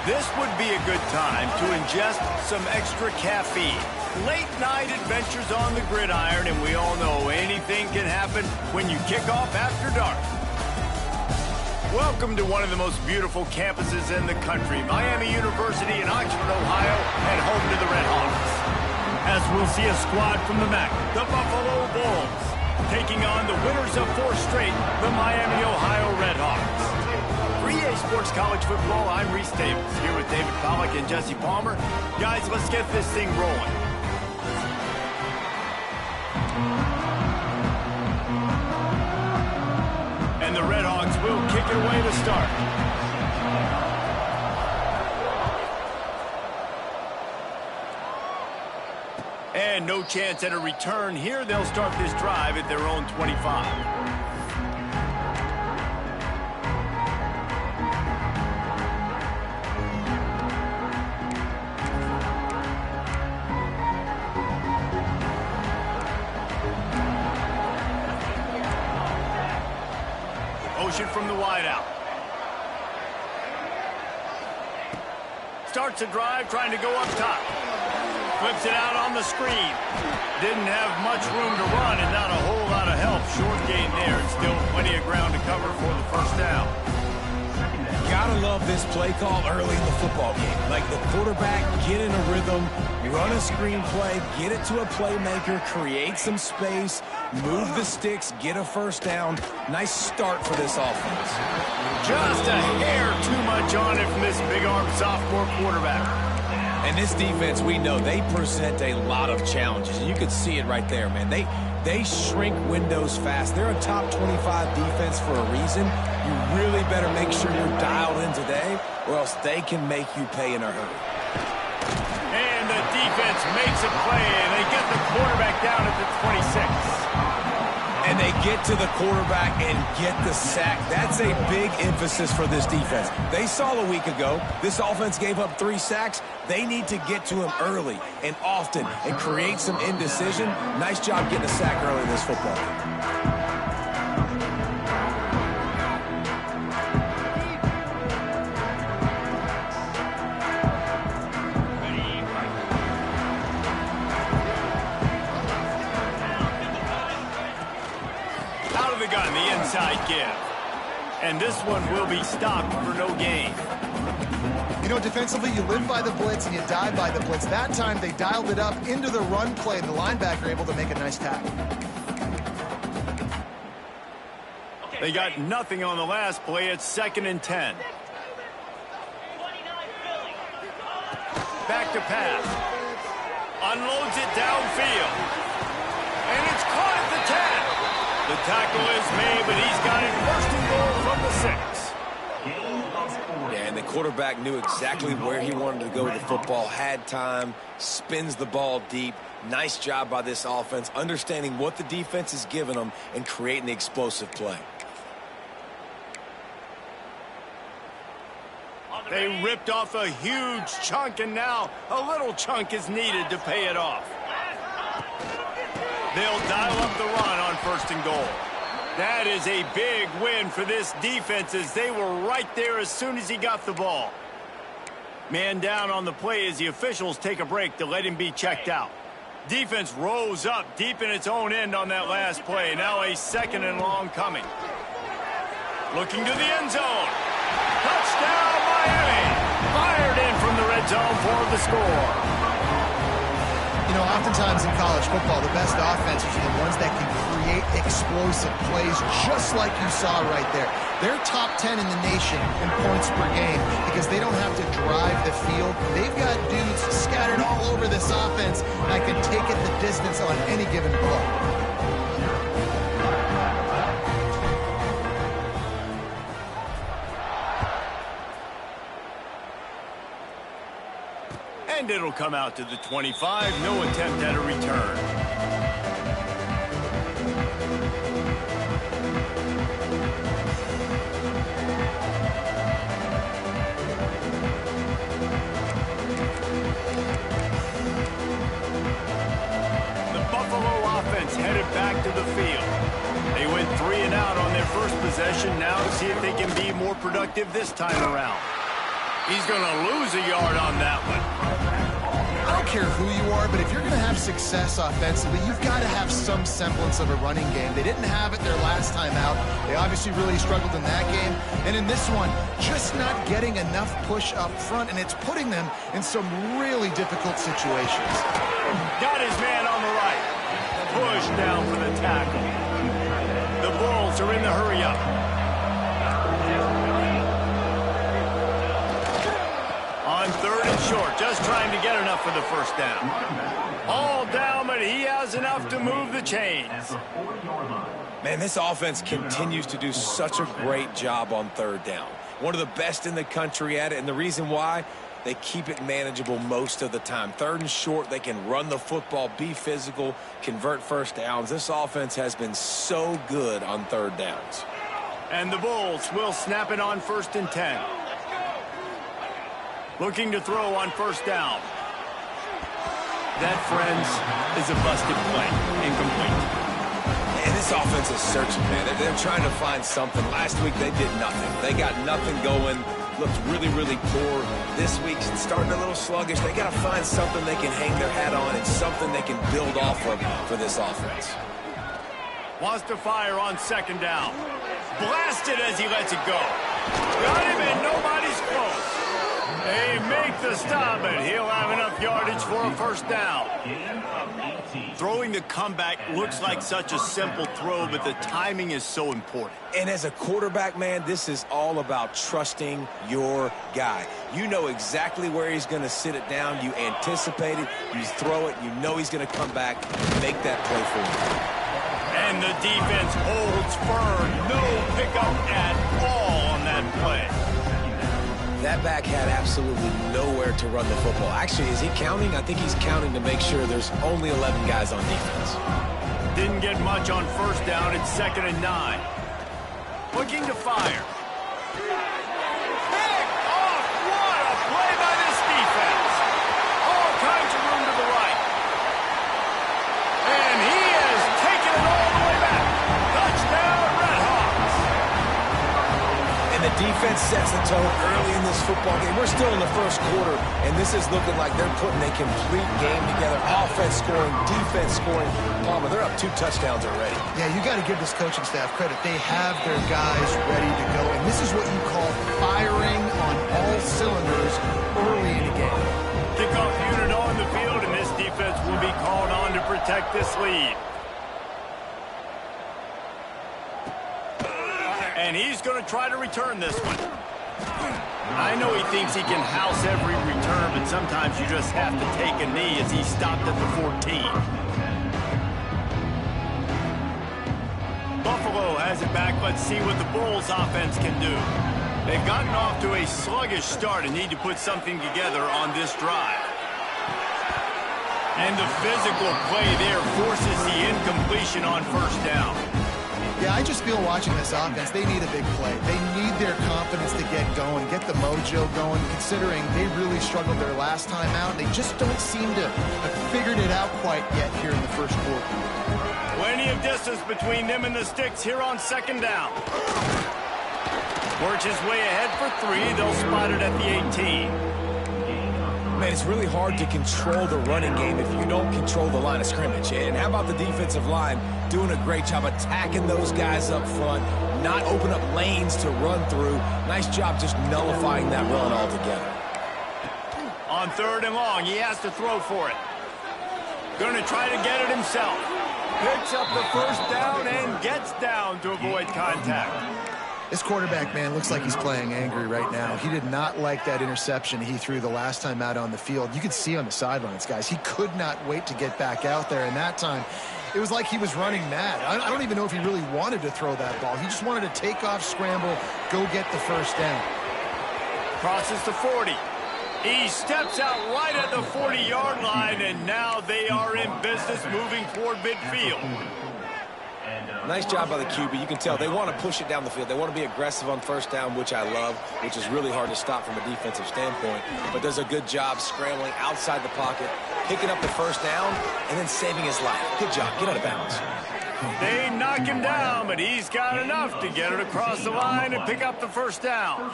This would be a good time to ingest some extra caffeine. Late night adventures on the gridiron, and we all know anything can happen when you kick off after dark. Welcome to one of the most beautiful campuses in the country, Miami University in Oxford, Ohio, and home to the Red Hawks. As we'll see a squad from the MAC, the Buffalo Bulls, taking on the winners of 4 straight, the Miami, Ohio Red Hawks. For EA Sports College Football, I'm Reese Davis, here with David Pollack and Jesse Palmer. Guys, let's get this thing rolling. And the Red Hawks will kick it away to start. And no chance at a return here. They'll start this drive at their own 25. From the wideout. Starts a drive trying to go up top. Flips it out on the screen. Didn't have much room to run and not a whole lot of help. Short gain there and still plenty of ground to cover for the first down. Gotta love this play call early in the football game. Like the quarterback, get in a rhythm, run a screen play, get it to a playmaker, create some space, move the sticks, get a first down. Nice start for this offense. Just a hair too much on it from this big-armed sophomore quarterback. And this defense, we know, they present a lot of challenges. And you can see it right there, man. They shrink windows fast. They're a top 25 defense for a reason. You really better make sure you're dialed in today, or else they can make you pay in a hurry. And the defense makes a play, and they get the quarterback down at the 26. And they get to the quarterback and get the sack. That's a big emphasis for this defense. They saw a week ago, this offense gave up 3 sacks. They need to get to him early and often and create some indecision. Nice job getting a sack early in this football game. Gun, the inside give. And this one will be stopped for no gain. You know, defensively, you live by the blitz and you die by the blitz. That time, they dialed it up into the run play, and the linebacker able to make a nice tackle. They got nothing on the last play. It's 2nd and 10. Back to pass. Unloads it downfield. And it's caught at the 10. The tackle is made, but he's got it 1st and goal from the 6. Yeah, and the quarterback knew exactly where he wanted to go with the football, had time, spins the ball deep. Nice job by this offense, understanding what the defense is giving them and creating the explosive play. They ripped off a huge chunk, and now a little chunk is needed to pay it off. They'll dial up the run on 1st and goal. That is a big win for this defense, as they were right there as soon as he got the ball. Man down on the play as the officials take a break to let him be checked out. Defense rose up deep in its own end on that last play. Now a 2nd and long coming. Looking to the end zone. Touchdown, Miami! Fired in from the red zone for the score. You know, oftentimes in college football, the best offenses are the ones that can create explosive plays, just like you saw right there. They're top 10 in the nation in points per game because they don't have to drive the field. They've got dudes scattered all over this offense that can take it the distance on any given play. And it'll come out to the 25. No attempt at a return. The Buffalo offense headed back to the field. They went 3 and out on their first possession. Now to see if they can be more productive this time around. He's going to lose a yard on that one. I don't care who you are, but if you're going to have success offensively, you've got to have some semblance of a running game. They didn't have it their last time out. They obviously really struggled in that game. And in this one, just not getting enough push up front, and it's putting them in some really difficult situations. Got his man on the right. Push down for the tackle. The Bulls are in the hurry-up. On 3rd and short, just trying to get enough for the first down. All down, but he has enough to move the chains. Man, this offense continues to do such a great job on 3rd down. One of the best in the country at it, and the reason why, they keep it manageable most of the time. 3rd and short, they can run the football, be physical, convert first downs. This offense has been so good on 3rd downs. And the Bulls will snap it on 1st and 10. Looking to throw on 1st down. That, friends, is a busted play. Incomplete. And this offense is searching, man. They're trying to find something. Last week, they did nothing. They got nothing going. Looked really, really poor. This week's starting a little sluggish. They got to find something they can hang their hat on and something they can build off of for this offense. Wants to fire on 2nd down. Blasted as he lets it go. Got him and nobody's close. They make the stop, and he'll have enough yardage for a 1st down. Throwing the comeback looks like such a simple throw, but the timing is so important. And as a quarterback, man, this is all about trusting your guy. You know exactly where he's going to sit it down. You anticipate it. You throw it. You know he's going to come back and make that play for you. And the defense holds firm. No pickup at all on that play. That back had absolutely nowhere to run the football. Actually, is he counting? I think he's counting to make sure there's only 11 guys on defense. Didn't get much on 1st down. It's 2nd and 9. Looking to fire. Pick off! What a play by this defense. All kinds of room to the right. And he has taken it all the way back. Touchdown, Redhawks. And the defense sets the tone early in this football game. We're still in the 1st quarter, and this is looking like they're putting a complete game together. Offense scoring, defense scoring. Palmer, they're up 2 touchdowns already. Yeah, you got to give this coaching staff credit. They have their guys ready to go, and this is what you call firing on all cylinders early in a game. Kickoff unit on the field, and this defense will be called on to protect this lead. And he's going to try to return this one. I know he thinks he can house every return, but sometimes you just have to take a knee as he stopped at the 14. Buffalo has it back. Let's see what the Bulls offense can do. They've gotten off to a sluggish start and need to put something together on this drive. And the physical play there forces the incompletion on 1st down. Yeah, I just feel watching this offense, they need a big play. They need their confidence to get going, get the mojo going, considering they really struggled their last time out. They just don't seem to have figured it out quite yet here in the 1st quarter. Plenty of distance between them and the sticks here on 2nd down. Works his way ahead for 3. They'll spot it at the 18. Man, it's really hard to control the running game if you don't control the line of scrimmage. And how about the defensive line doing a great job attacking those guys up front, not open up lanes to run through. Nice job just nullifying that run altogether. On 3rd and long, he has to throw for it. Going to try to get it himself. Picks up the 1st down and gets down to avoid contact. This quarterback, man, looks like he's playing angry right now. He did not like that interception he threw the last time out on the field. You could see on the sidelines, guys, he could not wait to get back out there. And that time, it was like he was running mad. I don't even know if he really wanted to throw that ball. He just wanted to take off, scramble, go get the 1st down. Crosses the 40. He steps out right at the 40-yard line, and now they are in business moving toward midfield. Nice job by the QB. You can tell they want to push it down the field. They want to be aggressive on 1st down, which I love, which is really hard to stop from a defensive standpoint. But does a good job scrambling outside the pocket, picking up the 1st down, and then saving his life. Good job. Get out of bounds. They knock him down, but he's got enough to get it across the line and pick up the first down.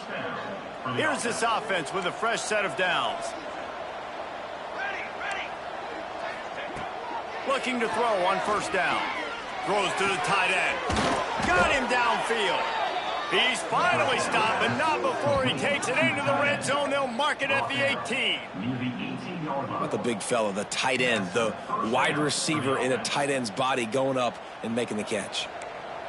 Here's this offense with a fresh set of downs. Looking to throw on first down. Throws to the tight end. Got him downfield. He's finally stopped, but not before he takes it into the red zone. They'll mark it at the 18. Not the big fella, the tight end, the wide receiver in a tight end's body going up and making the catch.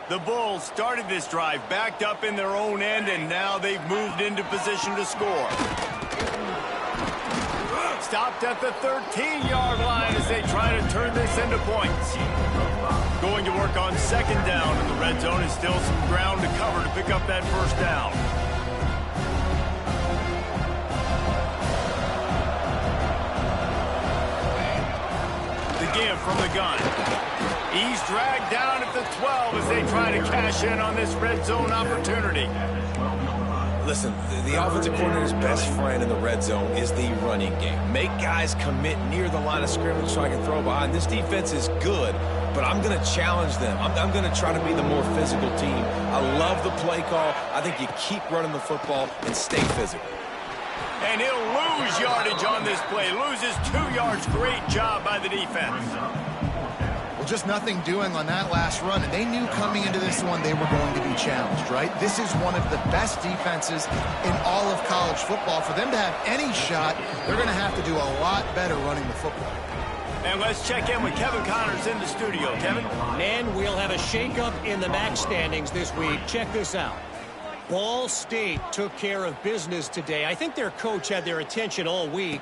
The Bulls started this drive backed up in their own end, and now they've moved into position to score. Stopped at the 13-yard line as they try to turn this into points. Going to work on second down in the red zone, and still some ground to cover to pick up that first down. The give from the gun. He's dragged down at the 12 as they try to cash in on this red zone opportunity. Listen, the offensive coordinator's best friend in the red zone is the running game. Make guys commit near the line of scrimmage so I can throw behind. This defense is good, but I'm going to challenge them. I'm going to try to be the more physical team. I love the play call. I think you keep running the football and stay physical. And he'll lose yardage on this play. Loses 2 yards. Great job by the defense. Just nothing doing on that last run, and they knew coming into this one they were going to be challenged, right? This is one of the best defenses in all of college football. For them to have any shot, they're going to have to do a lot better running the football. And let's check in with Kevin Connors in the studio. Kevin? And we'll have a shakeup in the MAC standings this week. Check this out. Ball State took care of business today. I think their coach had their attention all week.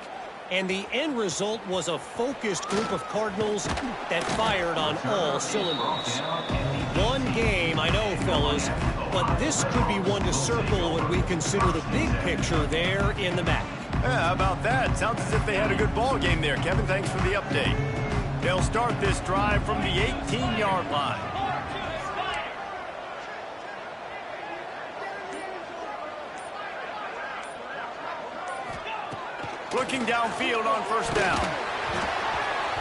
And the end result was a focused group of Cardinals that fired on all cylinders. One game, I know, fellas, but this could be one to circle when we consider the big picture there in the MAC. Yeah, how about that? Sounds as if they had a good ball game there, Kevin. Thanks for the update. They'll start this drive from the 18-yard line. Looking downfield on first down.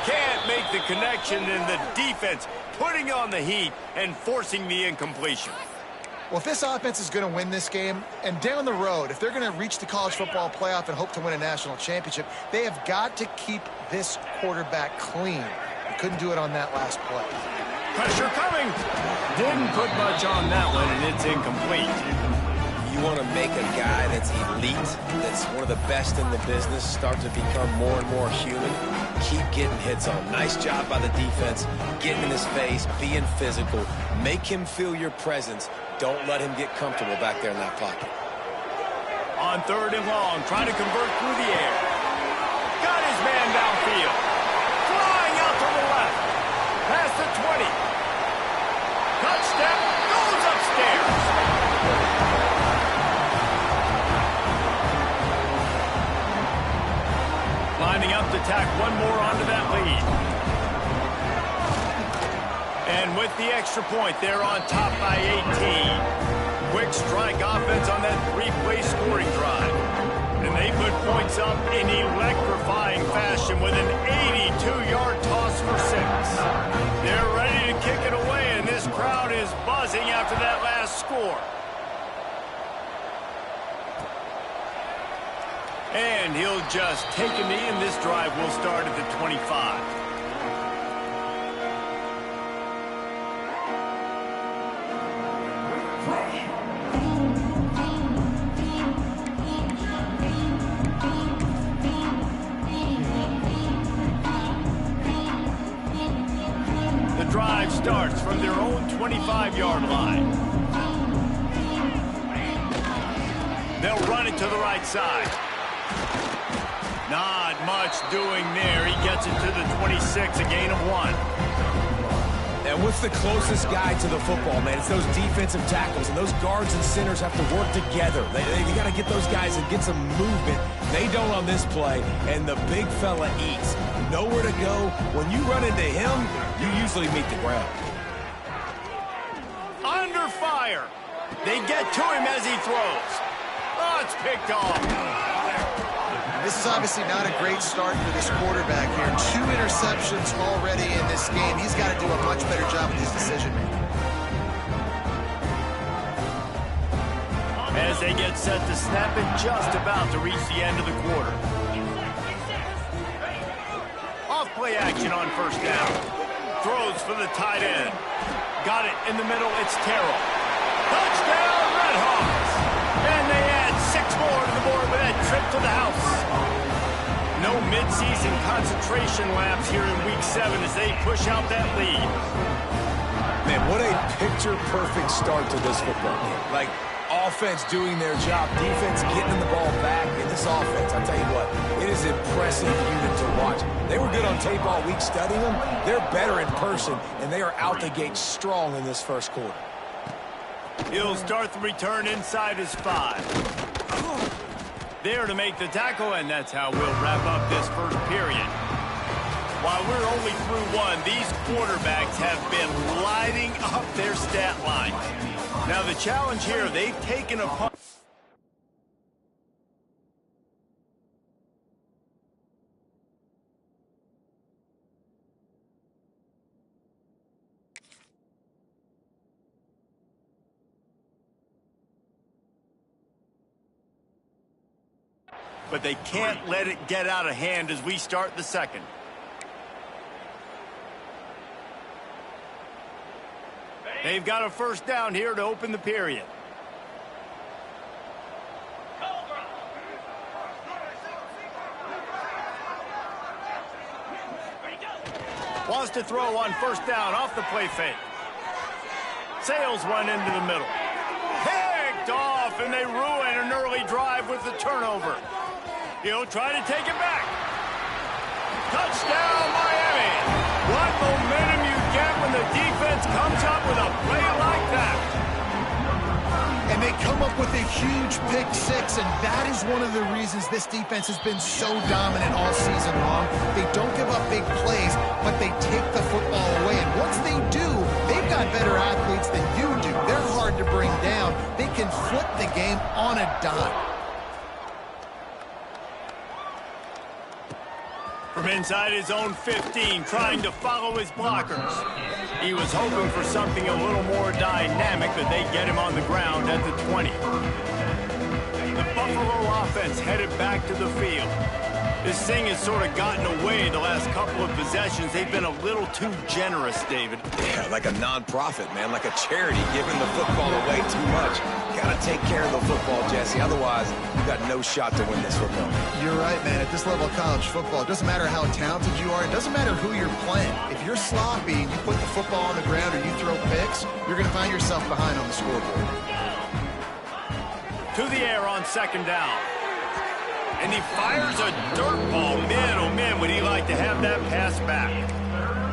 Can't make the connection, and the defense putting on the heat and forcing the incompletion. Well, if this offense is going to win this game, and down the road, if they're going to reach the college football playoff and hope to win a national championship, they have got to keep this quarterback clean. They couldn't do it on that last play. Pressure coming. Didn't put much on that one, and it's incomplete. You want to make a guy that's elite, that's one of the best in the business, start to become more and more human. Keep getting hits on. Nice job by the defense, getting in his face, being physical. Make him feel your presence. Don't let him get comfortable back there in that pocket. On third and long, trying to convert through the air. Got his man downfield. Flying out to the left. Past the 20. Cut step, goes upstairs. Lining up to tack one more onto that lead. And with the extra point, they're on top by 18. Quick strike offense on that three-play scoring drive. And they put points up in electrifying fashion with an 82-yard toss for 6. They're ready to kick it away, and this crowd is buzzing after that last score. And he'll just take a knee, and this drive will start at the 25. The drive starts from their own 25-yard line. They'll run it to the right side. Not much doing there. He gets it to the 26, a gain of 1. And what's the closest guy to the football, man? It's those defensive tackles, and those guards and centers have to work together. They got to get those guys and get some movement. They don't on this play, and the big fella eats. Nowhere to go. When you run into him, you usually meet the ground. Under fire. They get to him as he throws. Oh, it's picked off. This is obviously not a great start for this quarterback here. 2 interceptions already in this game. He's got to do a much better job with his decision-making. As they get set to snap it, just about to reach the end of the quarter. Off play action on first down. Throws for the tight end. Got it in the middle. It's Terrell. Touchdown, Redhawks! And they add 6 more to the board with that trip to the house. No midseason concentration laps here in Week 7 as they push out that lead. Man, what a picture-perfect start to this football game. Like, offense doing their job, defense getting the ball back. In this offense, I'll tell you what, it is an impressive unit to watch. They were good on tape all week studying them. They're better in person, and they are out the gate strong in this first quarter. He'll start the return inside his 5. There to make the tackle, and that's how we'll wrap up this first period. While we're only through 1, these quarterbacks have been lighting up their stat line. Now the challenge here, they've taken a punt. But they can't let it get out of hand as we start the second. They've got a first down here to open the period. Wants to throw on first down off the play fake. Sails one into the middle. Picked off, and they ruin an early drive with the turnover. He'll try to take it back. Touchdown, Miami. What momentum you get when the defense comes up with a play like that. And they come up with a huge pick 6, and that is one of the reasons this defense has been so dominant all season long. They don't give up big plays, but they take the football away. And once they do, they've got better athletes than you do. They're hard to bring down. They can flip the game on a dime. From inside his own 15, trying to follow his blockers. He was hoping for something a little more dynamic, but they get him on the ground at the 20. The Buffalo offense headed back to the field. This thing has sort of gotten away the last couple of possessions. They've been a little too generous, David. Yeah, like a non-profit, man, like a charity giving the football away too much. Got to take care of the football, Jesse. Otherwise, you got no shot to win this football. You're right, man. At this level of college football, it doesn't matter how talented you are. It doesn't matter who you're playing. If you're sloppy and you put the football on the ground or you throw picks, you're going to find yourself behind on the scoreboard. To the air on second down. And he fires a dirt ball. Man, oh man, would he like to have that pass back.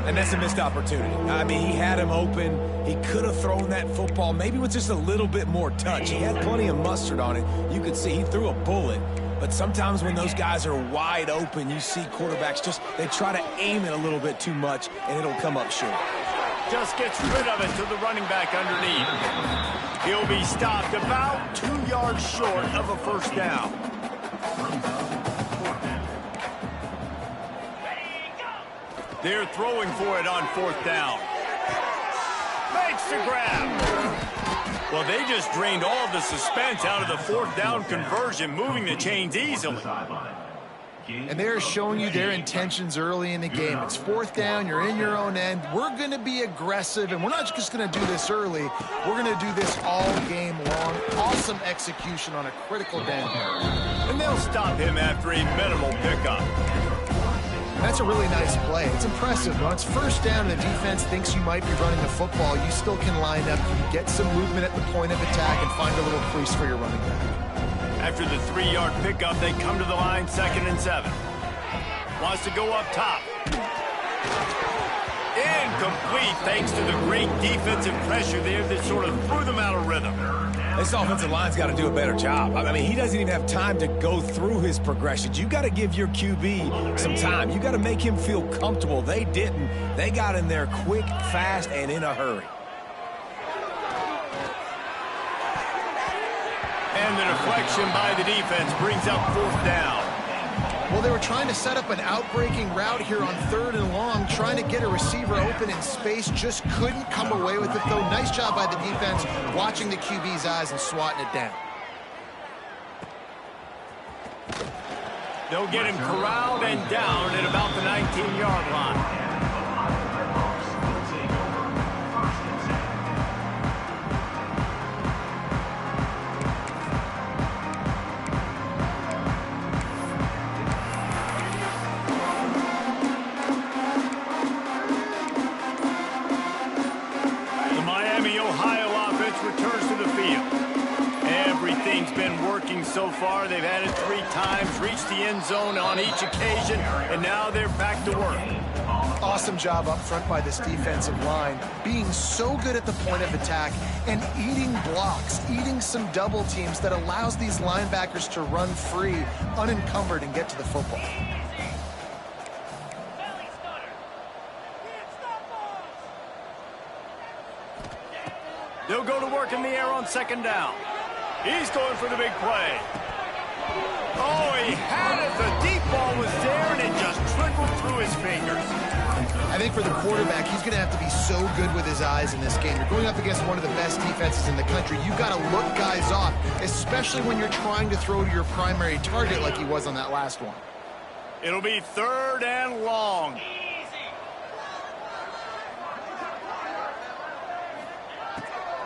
And that's a missed opportunity. I mean, he had him open. He could have thrown that football maybe with just a little bit more touch. He had plenty of mustard on it. You could see he threw a bullet. But sometimes when those guys are wide open, you see quarterbacks they try to aim it a little bit too much, and it'll come up short. Just gets rid of it to the running back underneath. He'll be stopped about 2 yards short of a first down. They're throwing for it on fourth down. Makes the grab. Well, they just drained all the suspense out of the fourth down conversion, moving the chains easily. And they're showing you their intentions early in the game. It's fourth down, you're in your own end. We're going to be aggressive, and we're not just going to do this early. We're going to do this all game long. Awesome execution on a critical down. And they'll stop him after a minimal pickup. That's a really nice play. It's impressive. When it's first down and the defense thinks you might be running the football, you still can line up. You can get some movement at the point of attack and find a little crease for your running back. After the 3-yard pickup, they come to the line, 2nd and 7. Wants to go up top. Incomplete thanks to the great defensive pressure there that sort of threw them out of rhythm. This offensive line's got to do a better job. I mean, he doesn't even have time to go through his progressions. You got to give your QB some time. You got to make him feel comfortable. They didn't. They got in there quick, fast, and in a hurry. And the deflection by the defense brings up fourth down. Well, they were trying to set up an outbreaking route here on 3rd and long, trying to get a receiver open in space, just couldn't come away with it, though. Nice job by the defense, watching the QB's eyes and swatting it down. They'll get him corralled and down at about the 19-yard line. So far, they've had it 3 times, reached the end zone on each occasion, and now they're back to work. Awesome job up front by this defensive line, being so good at the point of attack and eating blocks, eating some double teams that allows these linebackers to run free, unencumbered, and get to the football. They'll go to work in the air on 2nd down. He's going for the big play. Oh, he had it. The deep ball was there, and it just trickled through his fingers. I think for the quarterback, he's going to have to be so good with his eyes in this game. You're going up against one of the best defenses in the country. You've got to look guys off, especially when you're trying to throw to your primary target like he was on that last one. It'll be 3rd and long.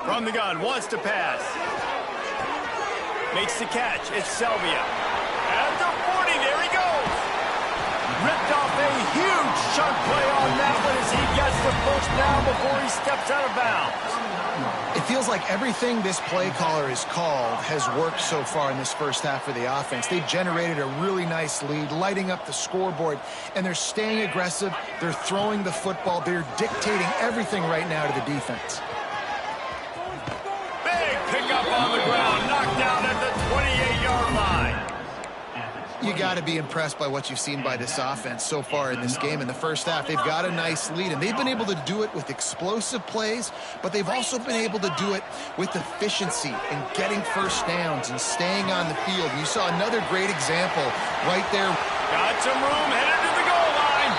From the gun, wants to pass. Makes the catch. It's Selvia. At the 40, there he goes. Ripped off a huge chunk play on that one as he gets the 1st down before he steps out of bounds. It feels like everything this play caller has called has worked so far in this first half of the offense. They've generated a really nice lead, lighting up the scoreboard, and they're staying aggressive. They're throwing the football. They're dictating everything right now to the defense. Pick up on the ground, knocked down at the 28-yard line. You got to be impressed by what you've seen by this offense so far in this game. In the first half, they've got a nice lead, and they've been able to do it with explosive plays, but they've also been able to do it with efficiency and getting 1st downs and staying on the field. You saw another great example right there. Got some room, headed to the goal line.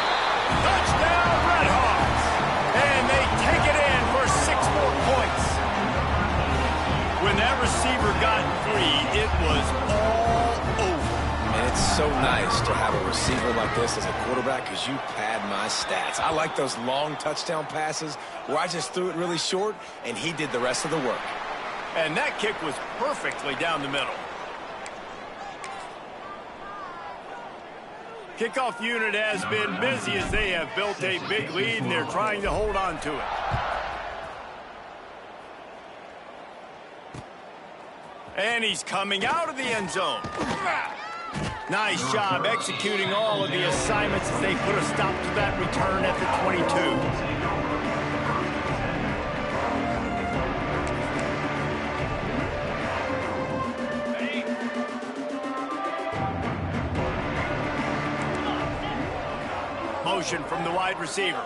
Touchdown, Redhawks. And they take it in for 6 more points. When that receiver got free, it was all over. And it's so nice to have a receiver like this as a quarterback because you pad my stats. I like those long touchdown passes where I just threw it really short and he did the rest of the work. And that kick was perfectly down the middle. Kickoff unit has been busy as they have built a big lead and they're trying to hold on to it. And he's coming out of the end zone. Nice job executing all of the assignments as they put a stop to that return at the 22. Motion from the wide receiver.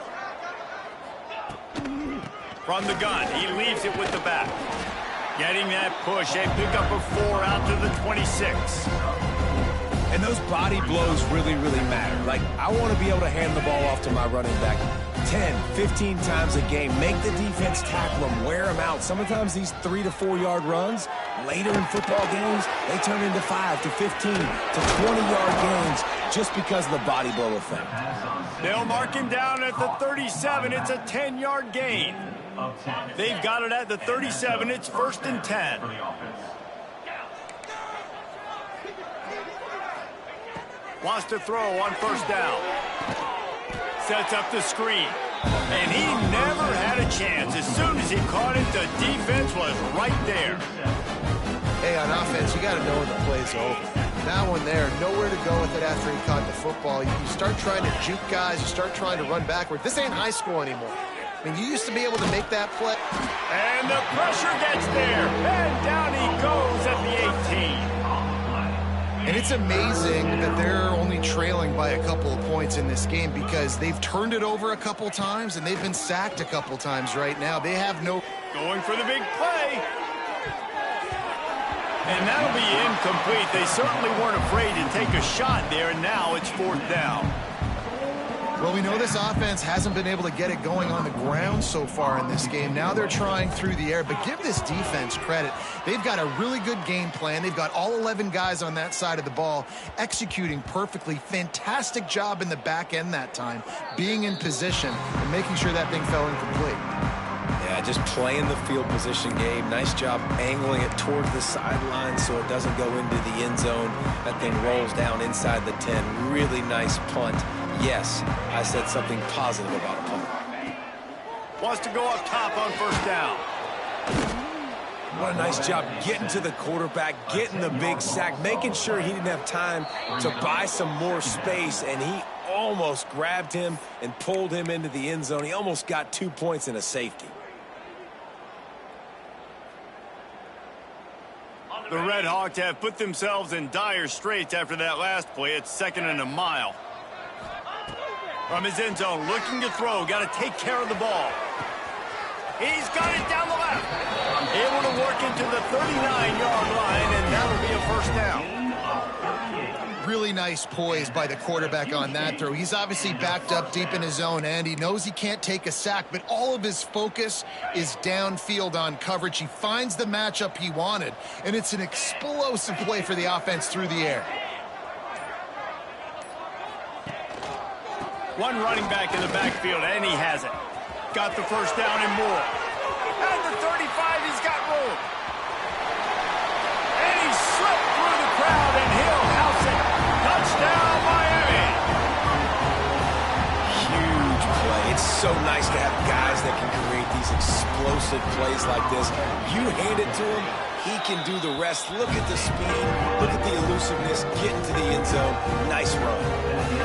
From the gun, he leaves it with the back. Getting that push, a pickup of 4 out to the 26. And those body blows really, really matter. Like, I want to be able to hand the ball off to my running back 10, 15 times a game. Make the defense tackle them, wear them out. Sometimes these 3 to 4 yard runs, later in football games, they turn into 5 to 15 to 20-yard gains just because of the body blow effect. They'll mark him down at the 37. It's a 10-yard gain. They've got it at the 37. It's 1st and 10. Wants to throw on 1st down. Sets up the screen. And he never had a chance. As soon as he caught it, the defense was right there. Hey, on offense, you got to know when the play's over. That one there, nowhere to go with it after he caught the football. You start trying to juke guys. You start trying to run backward. This ain't high school anymore. I mean, you used to be able to make that play. And the pressure gets there. And down he goes at the 18. And it's amazing that they're only trailing by a couple of points in this game because they've turned it over a couple times and they've been sacked a couple times right now. They have no... Going for the big play. And that'll be incomplete. They certainly weren't afraid to take a shot there, and now it's 4th down. Well, we know this offense hasn't been able to get it going on the ground so far in this game. Now they're trying through the air, but give this defense credit. They've got a really good game plan. They've got all 11 guys on that side of the ball executing perfectly. Fantastic job in the back end that time, being in position and making sure that thing fell incomplete. Yeah, just playing the field position game. Nice job angling it towards the sideline so it doesn't go into the end zone. That thing rolls down inside the 10. Really nice punt. Yes, I said something positive about a punt. Wants to go up top on 1st down. What a nice job getting to the quarterback, getting the big sack, making sure he didn't have time to buy some more space, and he almost grabbed him and pulled him into the end zone. He almost got 2 points and a safety. The Red Hawks have put themselves in dire straits after that last play. It's 2nd and a mile. From his end zone, looking to throw. Got to take care of the ball. He's got it down the left. Able to work into the 39-yard line, and that'll be a 1st down. Really nice poise by the quarterback on that throw. He's obviously backed up deep in his own end. He knows he can't take a sack, but all of his focus is downfield on coverage. He finds the matchup he wanted, and it's an explosive play for the offense through the air. One running back in the backfield, and he has it. Got the 1st down and more. At the 35, he's got room. And he slipped through the crowd, and he'll house it. Touchdown, Miami. Huge play. It's so nice to have guys that can create these explosive plays like this. You hand it to him, he can do the rest. Look at the speed. Look at the elusiveness. Get into the end zone. Nice run.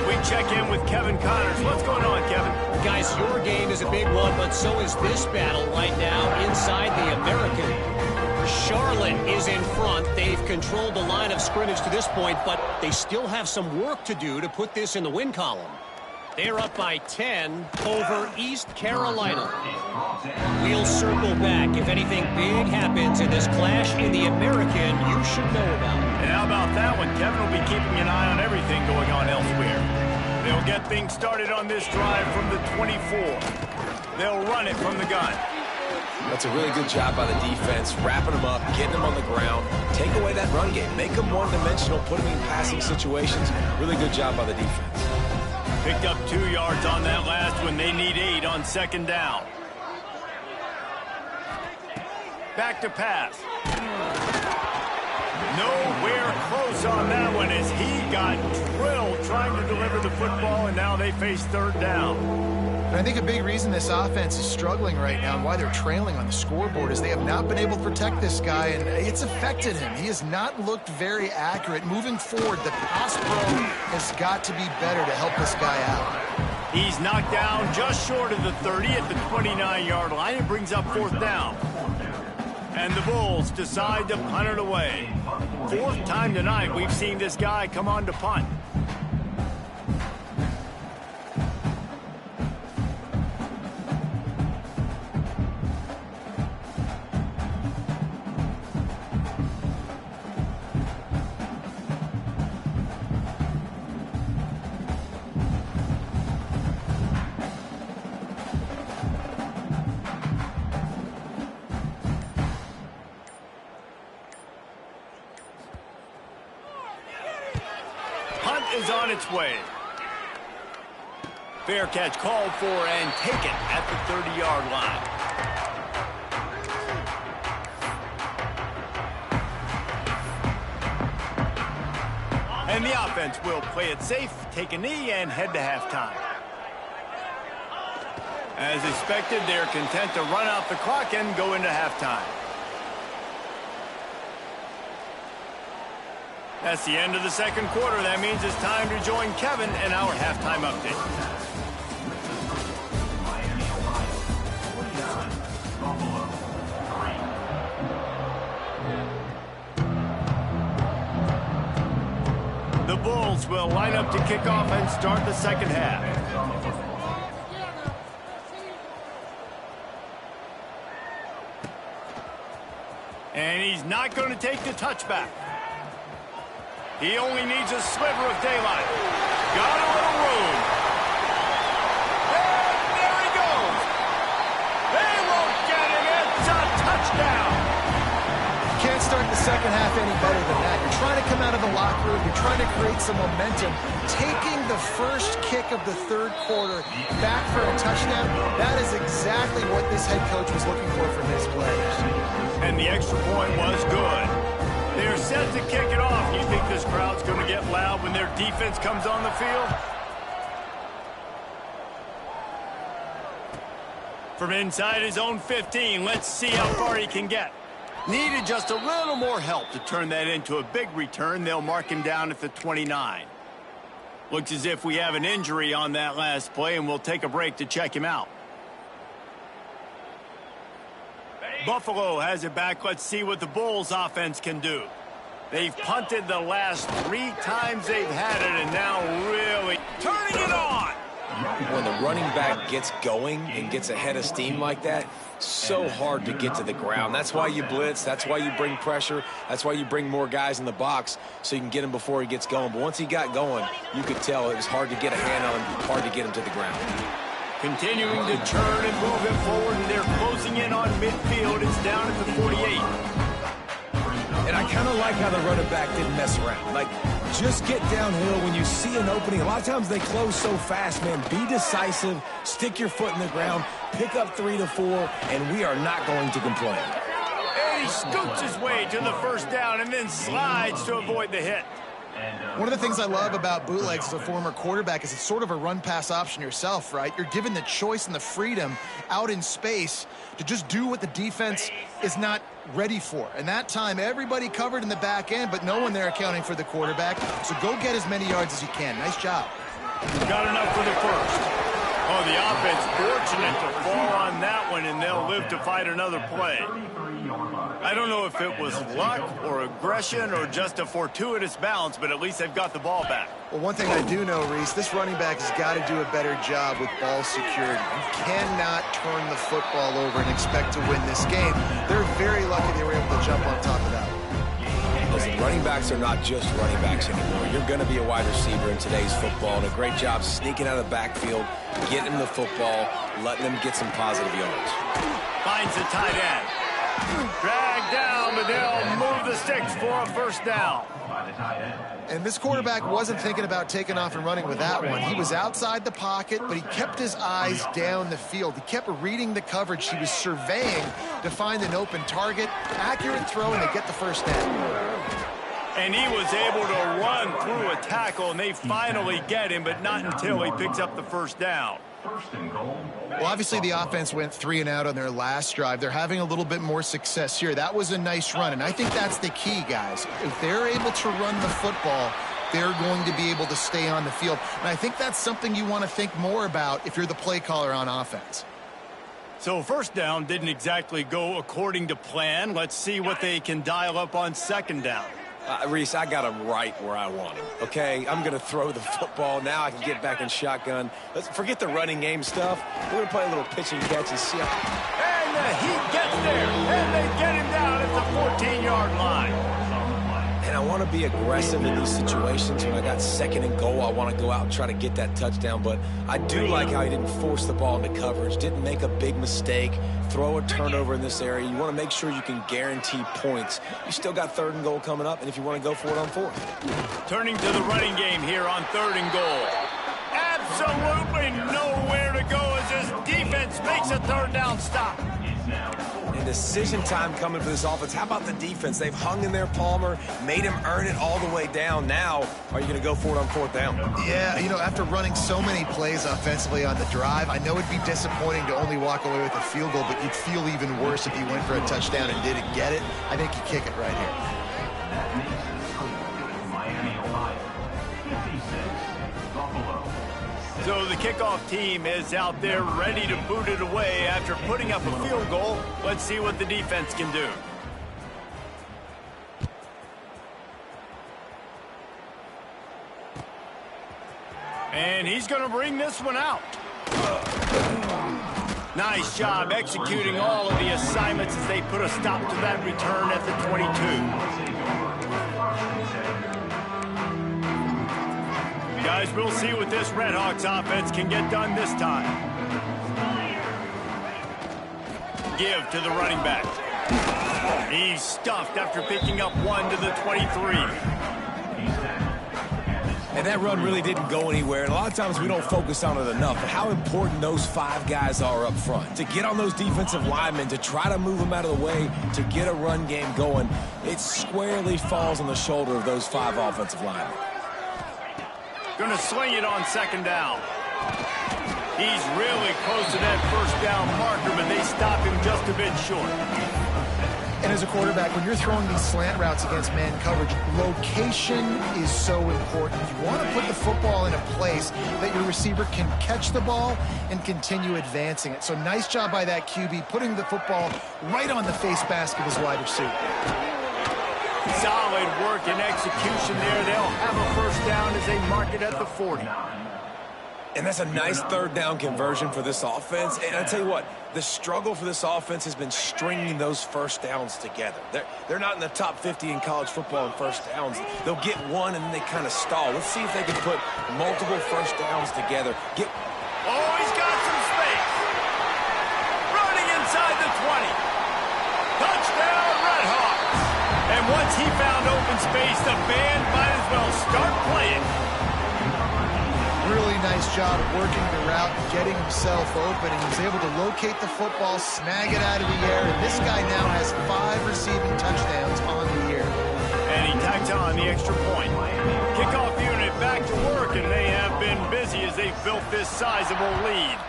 We check in with Kevin Connors. What's going on, Kevin? Guys, your game is a big one, but so is this battle right now inside the American. Charlotte is in front. They've controlled the line of scrimmage to this point, but they still have some work to do to put this in the win column. They're up by 10 over East Carolina. We'll circle back. If anything big happens in this clash in the American, you should know about it. And how about that one? Kevin will be keeping an eye on everything going on elsewhere. They'll get things started on this drive from the 24. They'll run it from the gun. That's a really good job by the defense, wrapping them up, getting them on the ground. Take away that run game. Make them one-dimensional, put them in passing situations. Really good job by the defense. Picked up 2 yards on that last one. They need 8 on 2nd down. Back to pass. Nowhere close on that one as he got drilled trying to deliver the football, and now they face 3rd down. And I think a big reason this offense is struggling right now and why they're trailing on the scoreboard is they have not been able to protect this guy, and it's affected him. He has not looked very accurate. Moving forward, the pass pro has got to be better to help this guy out. He's knocked down just short of the 30 at the 29-yard line. It brings up 4th down. And the Bulls decide to punt it away. 4th time tonight we've seen this guy come on to punt. Is on its way. Fair catch called for and taken at the 30-yard line. And the offense will play it safe, take a knee, and head to halftime. As expected, they're content to run out the clock and go into halftime. That's the end of the 2nd quarter. That means it's time to join Kevin in our halftime update. The Bulls will line up to kick off and start the 2nd half. And he's not going to take the touchback. He only needs a sliver of daylight. Got a little room. And there he goes. They won't get him. It's a touchdown. You can't start the second half any better than that. You're trying to come out of the locker room. You're trying to create some momentum. Taking the first kick of the third quarter back for a touchdown, that is exactly what this head coach was looking for from his players. And the extra point was good. They're set to kick it off. You think this crowd's going to get loud when their defense comes on the field? From inside his own 15, let's see how far he can get. Needed just a little more help to turn that into a big return. They'll mark him down at the 29. Looks as if we have an injury on that last play, and we'll take a break to check him out. Buffalo has it back. Let's see what the Bulls offense can do. They've punted the last 3 times they've had it, and now really turning it on. When the running back gets going and gets ahead of steam like that, so hard to get to the ground. That's why you blitz. That's why you bring pressure. That's why you bring more guys in the box so you can get him before he gets going. But once he got going, you could tell it was hard to get a hand on him, hard to get him to the ground. Continuing to turn and move it forward, and they're closing in on midfield. It's down at the 48. And I kind of like how the running back didn't mess around. Like, just get downhill when you see an opening. A lot of times they close so fast, man. Be decisive, stick your foot in the ground, pick up 3 to 4, and we are not going to complain. And he scoots his way to the first down and then slides to avoid the hit. One of the things I love about bootlegs as a former quarterback is it's sort of a run-pass option yourself, right? You're given the choice and the freedom out in space to just do what the defense is not ready for. And that time, everybody covered in the back end, but no one there accounting for the quarterback. So go get as many yards as you can. Nice job. Got enough for the first. Oh, the offense fortunate to fall on that one, and they'll live to fight another play. I don't know if it was luck or aggression or just a fortuitous bounce, but at least they've got the ball back. Well, one thing I do know, Reese, this running back has got to do a better job with ball security. You cannot turn the football over and expect to win this game. They're very lucky they were able to jump on top of that one. Listen, running backs are not just running backs anymore. You're going to be a wide receiver in today's football, and a great job sneaking out of the backfield, getting them the football, letting them get some positive yards. Finds the tight end. Dragged down, but they'll move the sticks for a first down. And this quarterback wasn't thinking about taking off and running with that one. He was outside the pocket, but he kept his eyes down the field. He kept reading the coverage. He was surveying to find an open target. Accurate throw, and they get the first down. And he was able to run through a tackle, and they finally get him, but not until he picks up the first down. Well, obviously the offense went 3 and out on their last drive. They're having a little bit more success here. That was a nice run, and I think that's the key, guys. If they're able to run the football, they're going to be able to stay on the field. And I think that's something you want to think more about if you're the play caller on offense. So first down didn't exactly go according to plan. Let's see what they can dial up on second down. Reese, I got him right where I want him, okay? I'm going to throw the football. Now I can get back in shotgun. Let's forget the running game stuff. We're going to play a little pitch and catch and see how... And the heat gets there, and they get him down at the 14-yard line. And I want to be aggressive in these situations. When I got second and goal, I want to go out and try to get that touchdown. But I do like how he didn't force the ball into coverage, didn't make a big mistake, throw a turnover in this area. You want to make sure you can guarantee points. You still got third and goal coming up, and if you want to go for it on fourth. Turning to the running game here on third and goal. Absolutely nowhere to go as this defense makes a third down stop. And decision time coming for this offense. How about the defense? They've hung in there, Palmer, made him earn it all the way down. Now, are you going to go for it on fourth down? Yeah, you know, after running so many plays offensively on the drive, I know it'd be disappointing to only walk away with a field goal, but you'd feel even worse if you went for a touchdown and didn't get it. I think you kick it right here. So the kickoff team is out there ready to boot it away after putting up a field goal. Let's see what the defense can do. And he's going to bring this one out. Nice job executing all of the assignments as they put a stop to that return at the 22. Guys, we'll see what this Redhawks offense can get done this time. Give to the running back. He's stuffed after picking up one to the 23. And that run really didn't go anywhere. And a lot of times we don't focus on it enough, but how important those 5 guys are up front. To get on those defensive linemen, to try to move them out of the way, to get a run game going, it squarely falls on the shoulder of those 5 offensive linemen. Gonna sling it on second down. He's really close to that first down marker, but they stop him just a bit short. And as a quarterback, when you're throwing these slant routes against man coverage, location is so important. You want to put the football in a place that your receiver can catch the ball and continue advancing it. So nice job by that QB, putting the football right on the face mask of his wide receiver. Solid work and execution there. They'll have a first down as they mark it at the 40. And that's a nice third down conversion for this offense. And I tell you what, the struggle for this offense has been stringing those first downs together. They're not in the top 50 in college football in first downs. They'll get one and then they kind of stall. Let's see if they can put multiple first downs together. Oh, he's got some space. Running inside the 20. Touchdown, Redhawks. And once he found open space, the band might as well start playing. Really nice job working the route, getting himself open, and he was able to locate the football, snag it out of the air, and this guy now has 5 receiving touchdowns on the year. And he tacked on the extra point. Kickoff unit back to work, and they have been busy as they built this sizable lead.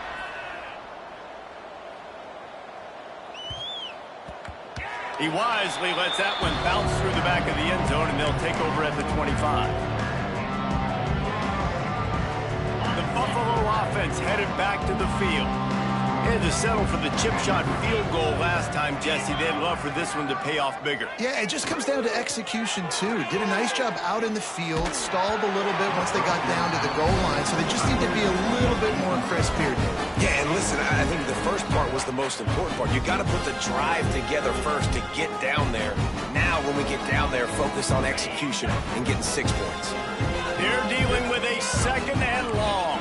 He wisely lets that one bounce through the back of the end zone, and they'll take over at the 25. Buffalo offense headed back to the field. Had to settle for the chip shot field goal last time, Jesse. They'd love for this one to pay off bigger. Yeah, it just comes down to execution, too. Did a nice job out in the field, stalled a little bit once they got down to the goal line, so they just need to be a little bit more crisp here. Yeah, and listen, I think the first part was the most important part. You got to put the drive together first to get down there. Now, when we get down there, focus on execution and getting 6 points. They're dealing with a second and long.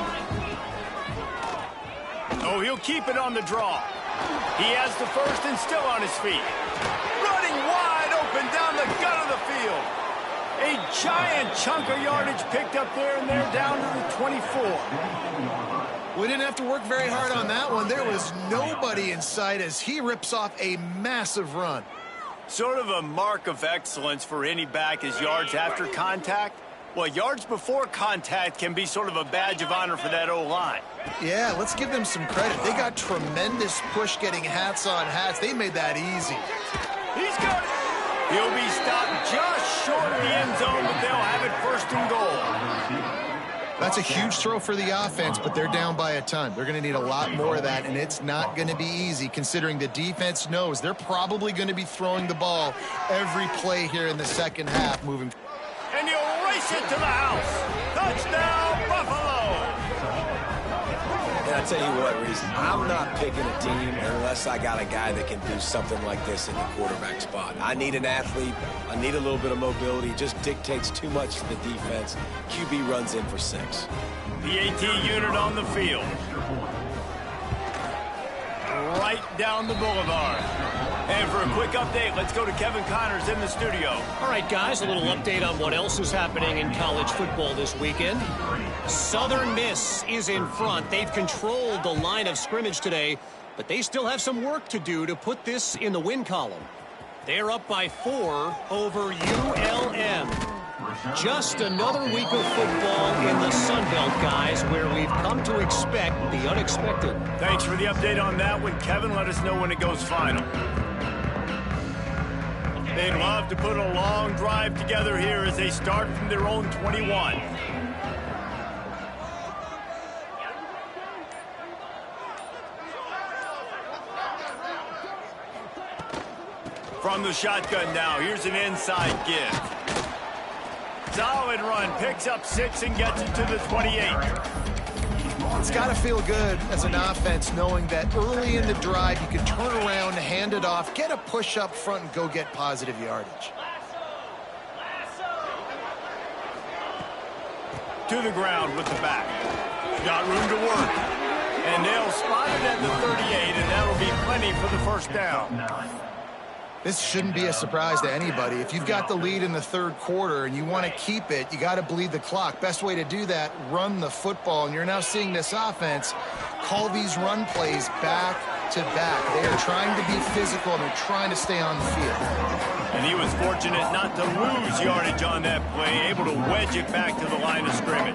Oh, he'll keep it on the draw. He has the first and still on his feet. Running wide open down the gut of the field. A giant chunk of yardage picked up there, and they're down to the 24. We didn't have to work very hard on that one. There was nobody in sight as he rips off a massive run. Sort of a mark of excellence for any back is yards after contact. Well, yards before contact can be sort of a badge of honor for that O-line. Yeah, let's give them some credit. They got tremendous push getting hats on hats. They made that easy. He's got it. He'll be stopped just short of the end zone, but they'll have it first and goal. That's a huge throw for the offense, but they're down by a ton. They're going to need a lot more of that, and it's not going to be easy considering the defense knows they're probably going to be throwing the ball every play here in the second half moving. And he'll race it to the house. Touchdown, Buffalo. And I'll tell you what, Reese, I'm not picking a team unless I got a guy that can do something like this in the quarterback spot. I need an athlete. I need a little bit of mobility. It just dictates too much to the defense. QB runs in for 6. The AT unit on the field. Right down the boulevard. And for a quick update, let's go to Kevin Connors in the studio. All right, guys, a little update on what else is happening in college football this weekend. Southern Miss is in front. They've controlled the line of scrimmage today, but they still have some work to do to put this in the win column. They're up by 4 over ULM. Just another week of football in the Sun Belt, guys, where we've come to expect the unexpected. Thanks for the update on that one, Kevin. Let us know when it goes final. They'd love to put a long drive together here as they start from their own 21. From the shotgun now, here's an inside give. Solid run, picks up 6 and gets it to the 28. It's got to feel good as an offense knowing that early in the drive you can turn around, hand it off, get a push up front, and go get positive yardage. To the ground with the back. Got room to work. And they'll spot it at the 38, and that'll be plenty for the first down. This shouldn't be a surprise to anybody. If you've got the lead in the third quarter and you want to keep it, you got to bleed the clock. Best way to do that, run the football. And you're now seeing this offense call these run plays back to back. They are trying to be physical, and they're trying to stay on the field. And he was fortunate not to lose yardage on that play, able to wedge it back to the line of scrimmage.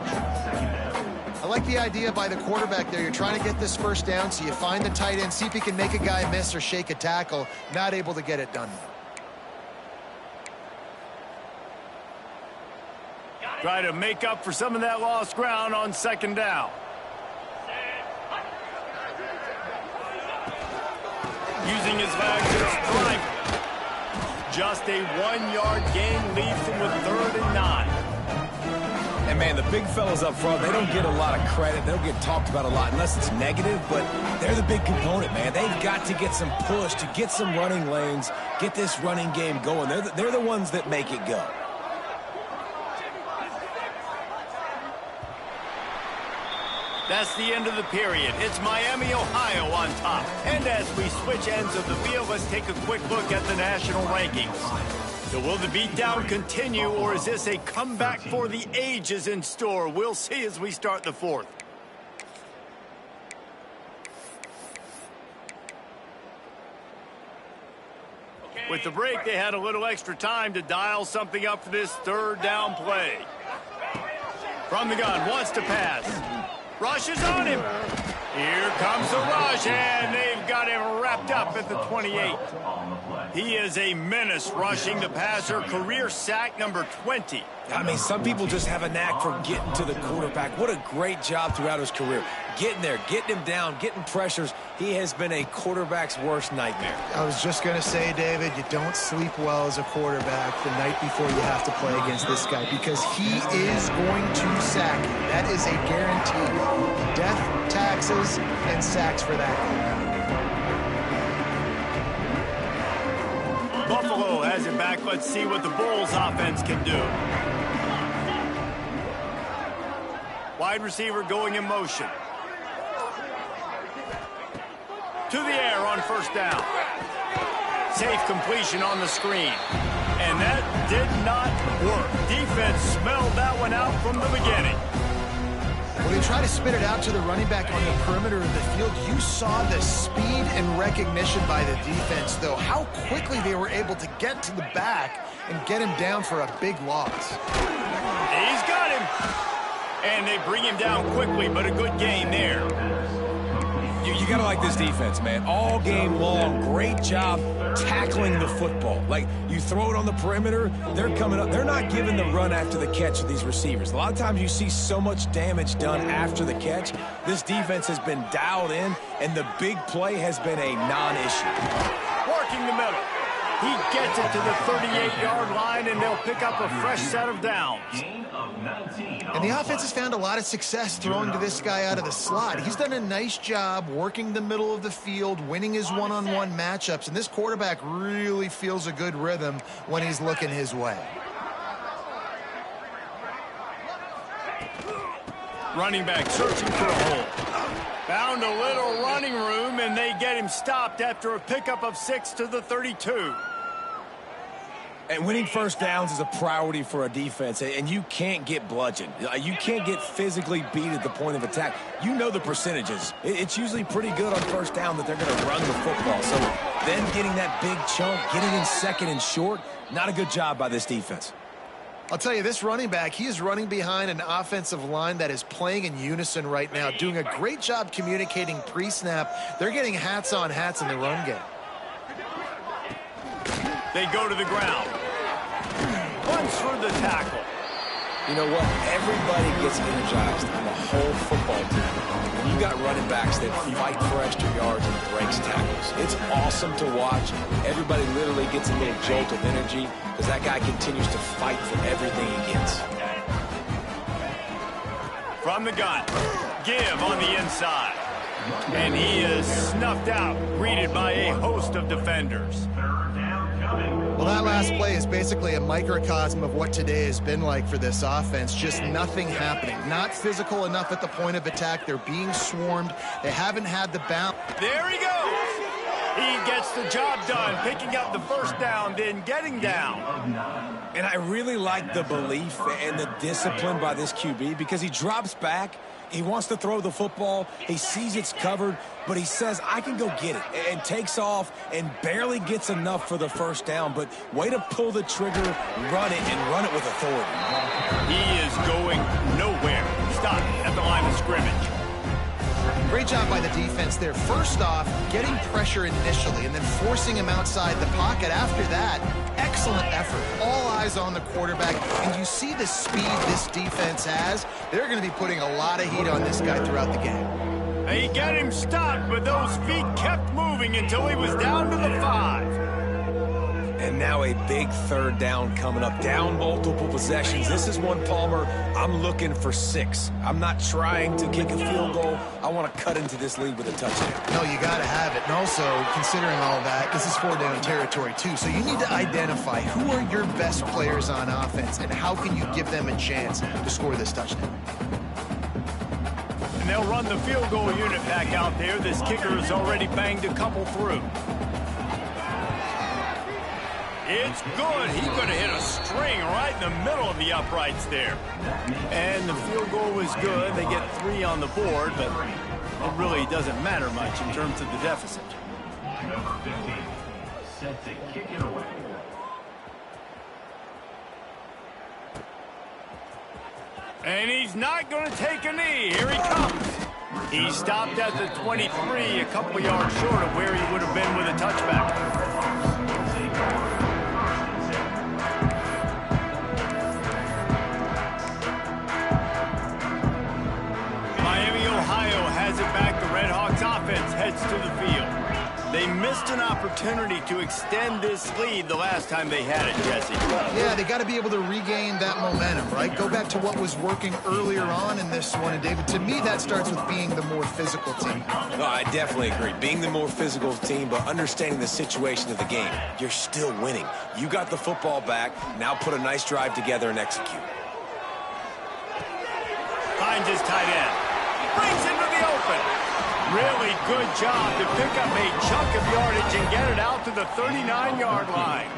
I like the idea by the quarterback there. You're trying to get this first down, so you find the tight end, see if he can make a guy miss or shake a tackle. Not able to get it done. Try to make up for some of that lost ground on second down. Using his legs to strike. Just a 1-yard gain leaves him with 3rd and 9. And, man, the big fellas up front, they don't get a lot of credit. They don't get talked about a lot unless it's negative, but they're the big component, man. They've got to get some push, to get some running lanes, get this running game going. They're the ones that make it go. That's the end of the period. It's Miami, Ohio on top. And as we switch ends of the field, let's take a quick look at the national rankings. So will the beatdown continue, or is this a comeback for the ages in store? We'll see as we start the fourth. With the break, they had a little extra time to dial something up for this 3rd down play. From the gun, wants to pass. Rush is on him. Here comes the rush, and they've got him wrapped up at the 28. He is a menace rushing the passer. Career sack number 20. I mean, some people just have a knack for getting to the quarterback. What a great job throughout his career. Getting there, getting him down, getting pressures. He has been a quarterback's worst nightmare. I was just going to say, David, you don't sleep well as a quarterback the night before you have to play against this guy, because he is going to sack you. That is a guarantee. Death, taxes, and sacks for that guy. Buffalo has it back. Let's see what the Bulls offense can do. Wide receiver going in motion. To the air on first down. Safe completion on the screen. And that did not work. Defense smelled that one out from the beginning. When they try to spit it out to the running back on the perimeter of the field, you saw the speed and recognition by the defense, though. How quickly they were able to get to the back and get him down for a big loss. He's got him. And they bring him down quickly, but a good gain there. You got to like this defense, man. All game long, great job tackling the football. Like, you throw it on the perimeter, they're coming up. They're not giving the run after the catch with these receivers. A lot of times you see so much damage done after the catch. This defense has been dialed in, and the big play has been a non-issue. Working the middle. He gets it to the 38-yard line, and they'll pick up a fresh set of downs. And the offense has found a lot of success throwing to this guy out of the slot. He's done a nice job working the middle of the field, winning his one-on-one matchups, and this quarterback really feels a good rhythm when he's looking his way. Running back searching for a hole. Found a little running room, and they get him stopped after a pickup of 6 to the 32. And winning first downs is a priority for a defense, and you can't get bludgeoned. You can't get physically beat at the point of attack. You know the percentages. It's usually pretty good on first down that they're going to run the football. So then getting that big chunk, getting in second and short, not a good job by this defense. I'll tell you, this running back, he is running behind an offensive line that is playing in unison right now, doing a great job communicating pre-snap. They're getting hats on hats in the run game. They go to the ground. Punch for the tackle. You know what? Everybody gets energized on the whole football team. When you got running backs that fight for extra yards and breaks tackles, it's awesome to watch. Everybody literally gets a little jolt of energy because that guy continues to fight for everything he gets. from the gun. Give on the inside. And he is snuffed out, greeted by a host of defenders. Well, that last play is basically a microcosm of what today has been like for this offense. Just nothing happening. Not physical enough at the point of attack. They're being swarmed. They haven't had the balance. There he goes. He gets the job done, picking up the first down, then getting down. And I really like the belief and the discipline by this QB because he drops back. He wants to throw the football. He sees it's covered, but he says, I can go get it, and takes off and barely gets enough for the first down. But way to pull the trigger, run it, and run it with authority. He is going nowhere. Stop at the line of scrimmage. Great job by the defense there. First off, getting pressure initially and then forcing him outside the pocket. After that, excellent effort. All eyes on the quarterback. And you see the speed this defense has. They're going to be putting a lot of heat on this guy throughout the game. They get him stopped, but those feet kept moving until he was down to the 5. And now a big third down coming up. Down multiple possessions. This is one, Palmer, I'm looking for 6. I'm not trying to kick a field goal. I want to cut into this lead with a touchdown. No, you got to have it. And also, considering all that, this is 4-down territory, too. So you need to identify who are your best players on offense and how can you give them a chance to score this touchdown. And they'll run the field goal unit back out there. This kicker has already banged a couple through. It's good. He's going to hit a string right in the middle of the uprights there. And the field goal was good. They get 3 on the board, but it really doesn't matter much in terms of the deficit. Number 15, set to kick it away. And he's not going to take a knee. Here he comes. He stopped at the 23, a couple yards short of where he would have been with a touchback. Ohio has it back. The Red Hawks offense heads to the field. They missed an opportunity to extend this lead the last time they had it, Jesse. Yeah, they got to be able to regain that momentum, right? Go back to what was working earlier on in this one. And, David, to me, that starts with being the more physical team. No, I definitely agree. Being the more physical team, but understanding the situation of the game. You're still winning. You got the football back. Now put a nice drive together and execute. Finds his tight end. Brings him to the open. Really good job to pick up a chunk of yardage and get it out to the 39-yard line.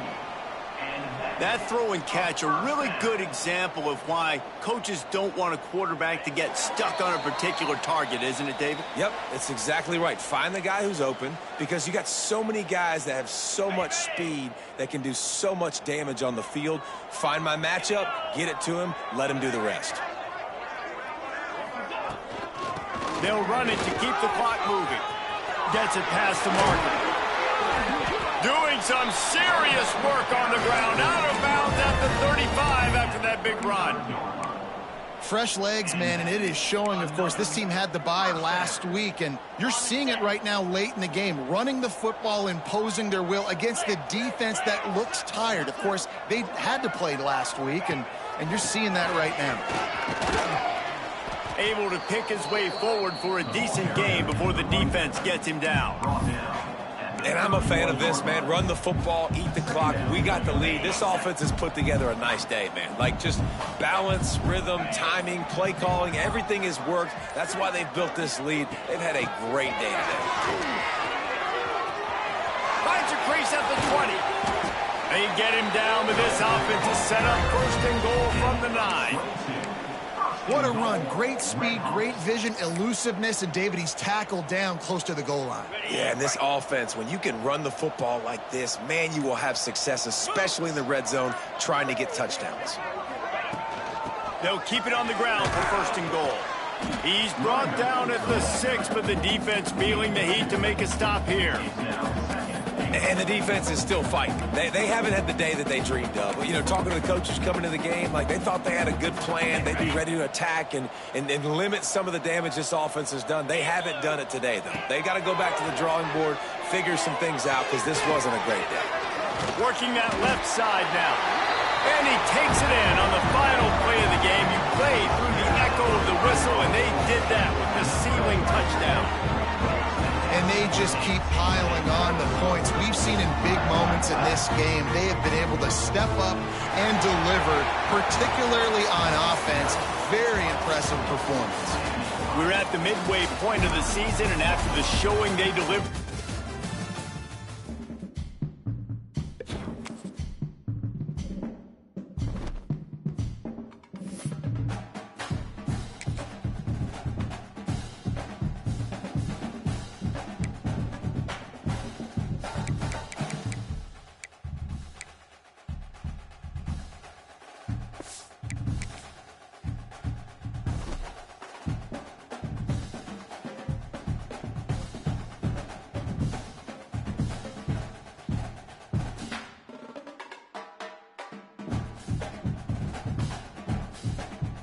That throw and catch, a really good example of why coaches don't want a quarterback to get stuck on a particular target, isn't it, David? Yep, it's exactly right. Find the guy who's open because you got so many guys that have so much speed that can do so much damage on the field. Find my matchup, get it to him, let him do the rest. They'll run it to keep the clock moving. Gets it past the marker. Doing some serious work on the ground. Out of bounds at the 35 after that big run. Fresh legs, man, and it is showing, of course, this team had the bye last week, and you're seeing it right now late in the game. Running the football, imposing their will against the defense that looks tired. Of course, they had to play last week, and you're seeing that right now. Able to pick his way forward for a decent game before the defense gets him down. And I'm a fan of this, man. Run the football, eat the clock. We got the lead. This offense has put together a nice day, man. Like just balance, rhythm, timing, play calling, everything has worked. That's why they've built this lead. They've had a great day today. Finds a crease at the 20. They get him down, but this offense is set up 1st and goal from the 9. What a run. Great speed, great vision, elusiveness, and David, he's tackled down close to the goal line. Yeah, and this offense, when you can run the football like this, man, you will have success, especially in the red zone, trying to get touchdowns. They'll keep it on the ground for 1st and goal. He's brought down at the 6, but the defense feeling the heat to make a stop here. And the defense is still fighting. They haven't had the day that they dreamed of. You know, talking to the coaches coming to the game, like they thought they had a good plan. They'd be ready to attack and limit some of the damage this offense has done. They haven't done it today, though. They got to go back to the drawing board, figure some things out, because this wasn't a great day. Working that left side now. And he takes it in on the final play of the game. You played through the echo of the whistle, and they did that with the ceiling touchdown. And they just keep piling on the points. We've seen in big moments in this game, they have been able to step up and deliver, particularly on offense. Very impressive performance. We're at the midway point of the season, and after the showing they delivered